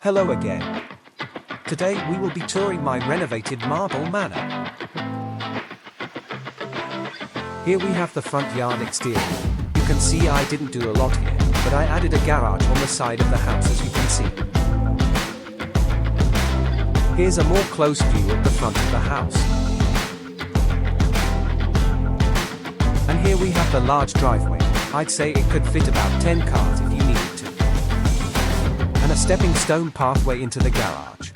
Hello again. Today we will be touring my renovated Marble Manor. Here we have the front yard exterior. You can see I didn't do a lot here, but I added a garage on the side of the house as you can see. Here's a more close view of the front of the house. And here we have the large driveway. I'd say it could fit about 10 cars if you needed to. And a stepping stone pathway into the garage.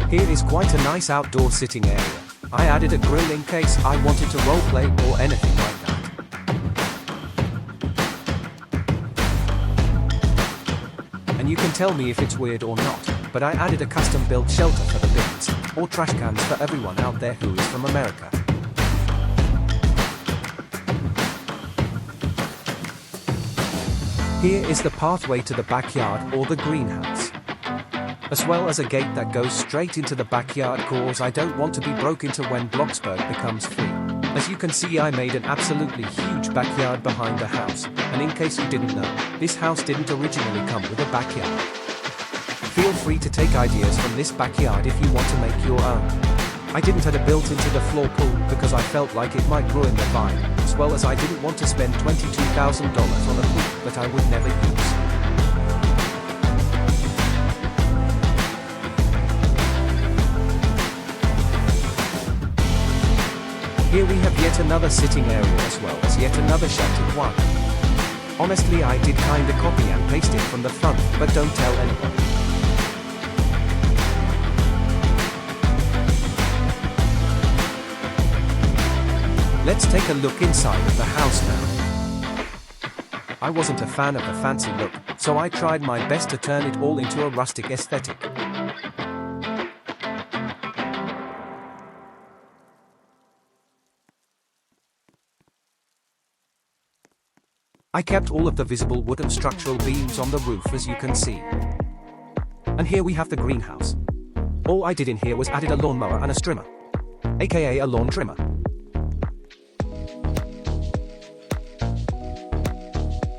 Here is quite a nice outdoor sitting area. I added a grill in case I wanted to roleplay or anything like that. And you can tell me if it's weird or not, but I added a custom-built shelter for the bins, or trash cans for everyone out there who is from America. Here is the pathway to the backyard or the greenhouse, as well as a gate that goes straight into the backyard cause I don't want to be broke into when Bloxburg becomes free. As you can see, I made an absolutely huge backyard behind the house, and in case you didn't know, this house didn't originally come with a backyard. Feel free to take ideas from this backyard if you want to make your own. I didn't add a built into the floor pool because I felt like it might ruin the vibe, as well as I didn't want to spend $22,000 on a pool that I would never use. Here we have yet another sitting area as well as yet another sheltered one. Honestly, I did kinda copy and paste it from the front, but don't tell anyone. Let's take a look inside of the house now. I wasn't a fan of the fancy look, so I tried my best to turn it all into a rustic aesthetic. I kept all of the visible wooden structural beams on the roof as you can see. And here we have the greenhouse. All I did in here was added a lawnmower and a strimmer, aka a lawn trimmer.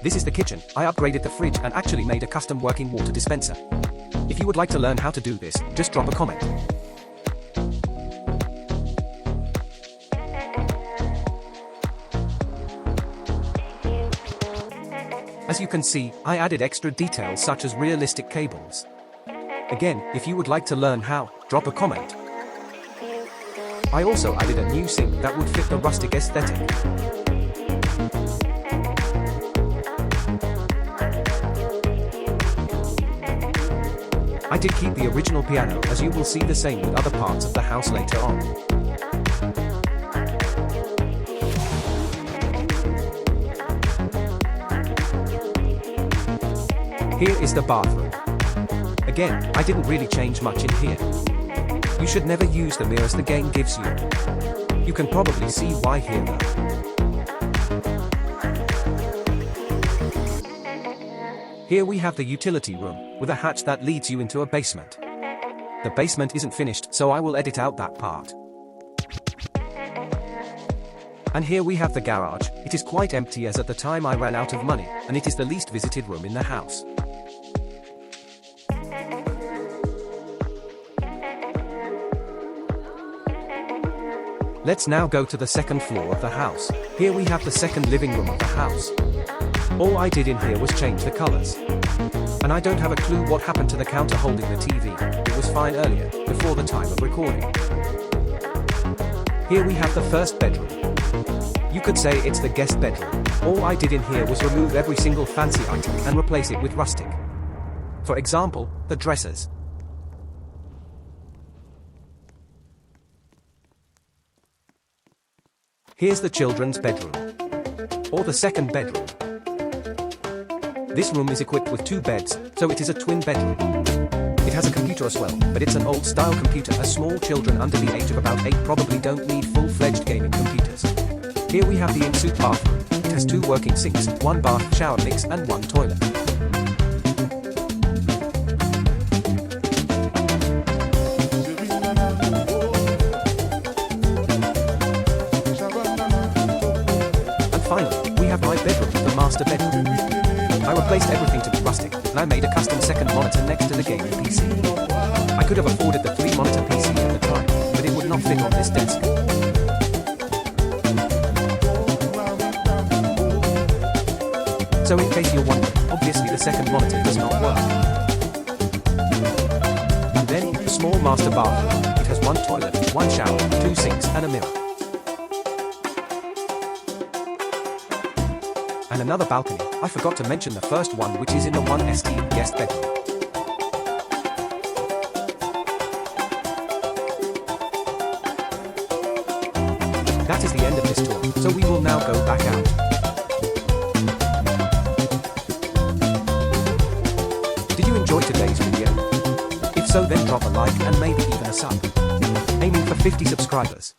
This is the kitchen. I upgraded the fridge and actually made a custom working water dispenser. If you would like to learn how to do this, just drop a comment. As you can see, I added extra details such as realistic cables. Again, if you would like to learn how, drop a comment. I also added a new sink that would fit the rustic aesthetic. I did keep the original piano, as you will see the same with other parts of the house later on. Here is the bathroom. Again, I didn't really change much in here. You should never use the mirrors the game gives you. You can probably see why here though. Here we have the utility room, with a hatch that leads you into a basement. The basement isn't finished, so I will edit out that part. And here we have the garage. It is quite empty as at the time I ran out of money, and it is the least visited room in the house. Let's now go to the second floor of the house. Here we have the second living room of the house. All I did in here was change the colors. And I don't have a clue what happened to the counter holding the TV. It was fine earlier, before the time of recording. Here we have the first bedroom. You could say it's the guest bedroom. All I did in here was remove every single fancy item and replace it with rustic. For example, the dressers. Here's the children's bedroom, or the second bedroom. This room is equipped with 2 beds, so it is a twin bedroom. It has a computer as well, but it's an old-style computer as small children under the age of about 8 probably don't need full-fledged gaming computers. Here we have the in-suite bathroom. It has 2 working sinks, 1 bath, shower mix and 1 toilet. replaced everything to be rustic, and I made a custom second monitor next to the gaming PC. I could have afforded the 3-monitor PC at the time, but it would not fit on this desk. So in case you're wondering, obviously the second monitor does not work. And then, the small master bathroom. It has 1 toilet, 1 shower, 2 sinks and a mirror. And another balcony. I forgot to mention the first one, which is in the 1ST guest bedroom. That is the end of this tour, so we will now go back out. Did you enjoy today's video? If so, then drop a like and maybe even a sub. Aiming for 50 subscribers.